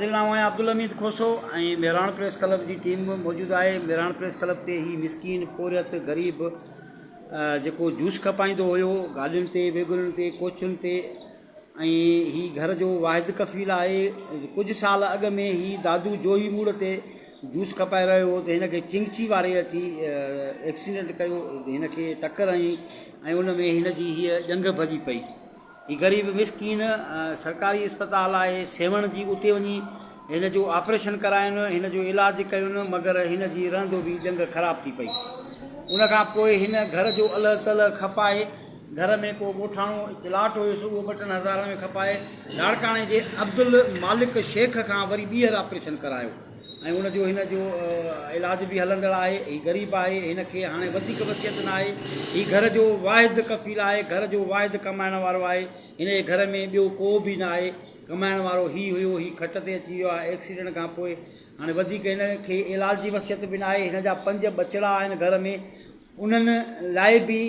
नाम है अब्दुल हमीद खोसो। Mehran press club की टीम मौजूद है। मेहरान प्रेस क्लब ते ही मिसकीन पोरियत गरीब जो जूस खपाइंदो हुयो गाड़ियुनि ते वेगुलनि ते कोचुनि ते ही घर जो वाहिद कफ़ील है। कुछ साल अॻु में ही दादू जोही मूड़ ते जूस खपाए रहियो हो त हिनखे चिंगची वारे अची एक्सीडेंट कयो, हिनखे टक्कर हई उन में हिनजी हीअ ॼंघ भॼी पई। ही गरीब मिसकीन सरकारी अस्पताल है सेवण जी, उते वञी हिन जो ऑपरेशन करायुनि, हिन जो इलाज कयुनि, मगर हिन जी रहंदो बि ॼंघ ख़राब थी पई। उन खां पोइ हिन घर जो अलॻि तलॻि खपाए, घर में को ॻोठाणो प्लाट हुयुसि उहो 2-3 में खपाए लाड़काणे जे अब्दुल मालिक शेख खां वरी ॿीहर ऑपरेशन करायो ऐं उन जो हिन जो इलाज भी हलंदड़ आहे। ही गरीब आहे, हिनखे हाणे वधीक वसियत न आहे। ही घर जो वाहिद कफ़ील आहे, घर जो वाहिद कमाइण वारो आहे। हिन जे घर में ॿियो को बि न आहे कमाइण वारो। ही हुयो, ही खट ते अची वियो आहे एक्सीडेंट खां पोइ। हाणे वधीक हिनखे इलाज जी वसियत बि न आहे। हिन जा 5 बचड़ा आहिनि घर में, उन्हनि लाइ बि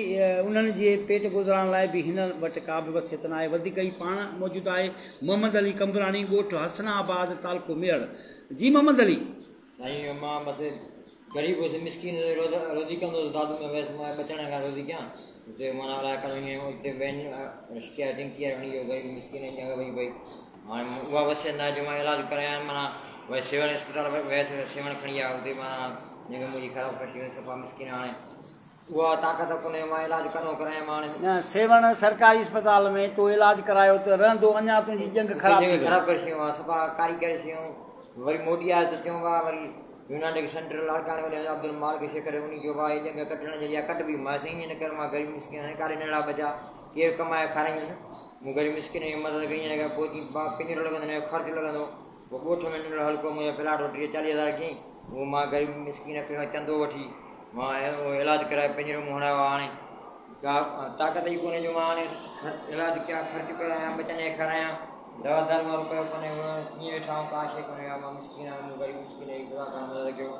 उन्हनि जे पेट गुज़ारण लाइ बि हिन वटि का बि वसियत न आहे। वधीक ही पाण मौजूदु आहे मोहम्मद अली कंबरानी, ॻोठु हसनाबाद, तालको मेड़। जी मोहम्मद अली साईं, मां बस गरीब हुयुसि, मिसकीन रोज़ी कंदो हुयुसि। दादू में वयसि, मां बचण खां रोज़ी कयां उते माना अलाए करो ईअं उते वैन शिकायत की आहे उन जो गरीब मिसकीन ॼंघ वई पई। हाणे उहा वसियत न आहे जो मां इलाज करायां। माना भई सेवन अस्पताल वियसि, सेवन खणी आया, उते माना ॼंघ मुंहिंजी ख़राबु करे छॾी सफ़ा मिसकीन। हाणे उहा ताक़त कोन्हे मां इलाज करिणो करायां। मां हाणे सेवण सरकारी अस्पताल में तो इलाज करायो त रहंदो, अञा तुंहिंजी ॼंघ ख़राबु करे शयूं आहे, सफ़ा कारी करे शयूं। वरी मोदी आयो त चयूं पिया वरी यूनाइटेड सेंटर लाड़काणे वॾे अब्दुल मालिक शेख करे उन जो भाई ॼंघ कटण जे कट बि मां साईं हिन करे मां गरीब मिसकीन कारे नंढा बचा केरु कमाए खाराईंदुसि। मूं गरीब मिसकीन जी मदद कई। हिन खां पोइ पिंजरो लॻंदो, हिन जो ख़र्चु लॻंदो। पोइ ॻोठ में नंढिड़ो हल्को मुंहिंजो प्लाट 30-40 हज़ार कयईं, उहो मां गरीब मिसकीन पियो चंदो वठी मां उहो इलाजु कराए पिंजरो मूं हणायो। हाणे का ताक़त ई कोन्हे जो मां हाणे इलाजु कयां, ख़र्चु करायां, बचनि खे खारायां। दवा दारू वारो पियो कोन्हे, ईअं वेठा आहियूं, का शइ कोन्हे। मां मिसकीन आहियां, मूं गरीब मिसकीन जी ख़ुदा खां मदद कयो।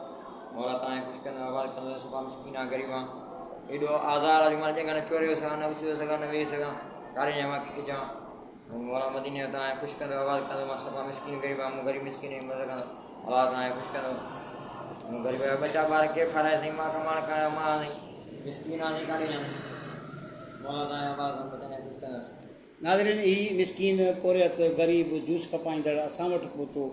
मौला तव्हांखे ख़ुशि कंदो, आवाज़ कंदो। सफ़ा मिसकीन आहे, गरीब आहे। एॾो आज़ार आहे जो मां ॼंघ न चोरे सघां, न उथी सघां, न वेही सघां। कारे जा मां कंहिंखे चवां। मौला मदीने जो तव्हांखे ख़ुशि कंदो, आवाज़ कंदो। मां सफ़ा मिसकीन गरीब आहे, मूं गरीब मिसकीन जी मदद कंदो। अलाह तव्हांखे ख़ुशि कंदो। मूं गरीब जा बचा ॿार केरु खाराए साईं, मां कमाइण कयां, मां मिसकीन आहे काॾे ॼाण। मौला तव्हांजे आवाज़ सां बचनि ख़ुशि कंदो। नाज़रीन, ही मिसकीन पोरियत गरीब जूस खपाईंदड़ असां वटि पहुतो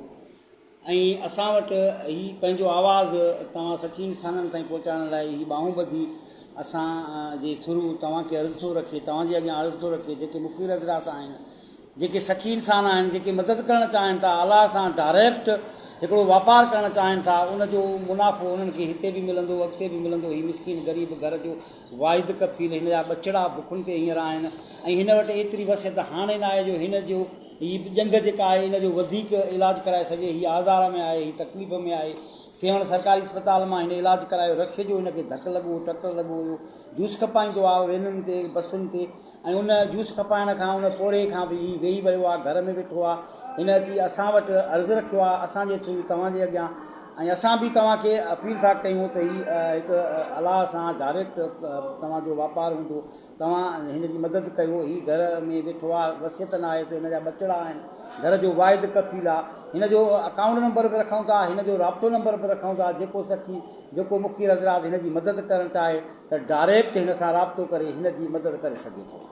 ऐं असां वटि ही पंहिंजो आवाज़ तव्हां सखी इंसाननि ताईं पहुचाइण लाइ ही ॿाहूं ॿधी असां जे थ्रू तव्हांखे अर्ज़ु थो रखे, तव्हांजे अॻियां अर्ज़ु थो रखे। जेके मुक़ीर हज़रात आहिनि, जेके सखी इंसान आहिनि, जेके मदद करणु चाहिनि था, अलाह सां डायरेक्ट हिकिड़ो वापारु करणु चाहिनि था, उनजो मुनाफ़ो उन्हनि खे हिते बि मिलंदो, अॻिते बि मिलंदो। ही मिसकीन गरीब घर जो वाहिद कफ़ील, हिन जा बचड़ा बुखुनि ते हींअर आहिनि ऐं हिन वटि एतिरी वसियत हाणे न आहे जो हिन जो ही ॼंघ जेका आहे हिन जो वधीक इलाजु कराए सघे। ही आज़ार में आहे, ही तकलीफ़ में आहे। सेवण सरकारी अस्पताल मां हिन इलाजु करायो। रक्ष जो हिनखे धकु लॻो, टकर लॻो हुयो। जूस खपाईंदो आहे वेनुनि ते, बसुनि ते, ऐं उन जूस खपाइण खां उन पोरे खां बि वेही वियो आहे, घर में वेठो आहे। हिन अची असां वटि अर्ज़ु रखियो आहे असांजे थ्रू तव्हांजे अॻियां, ऐं असां बि तव्हांखे अपील था कयूं त ही हिकु अलाह सां डायरेक्ट तव्हांजो वापारु हूंदो, तव्हां हिन जी मदद कयो। ही घर में वेठो आहे, वसियत न आहे त हिन जा बचड़ा आहिनि, घर जो वाहिद कफ़ील आहे। हिन जो अकाउंट नंबर बि रखूं था, हिन जो राब्तो नंबर बि रखूं था। जेको सखी, जेको मुक़ीर हज़रात हिन जी मदद करणु चाहे त डायरेक्ट हिन सां राब्तो करे हिन जी मदद करे सघे थो।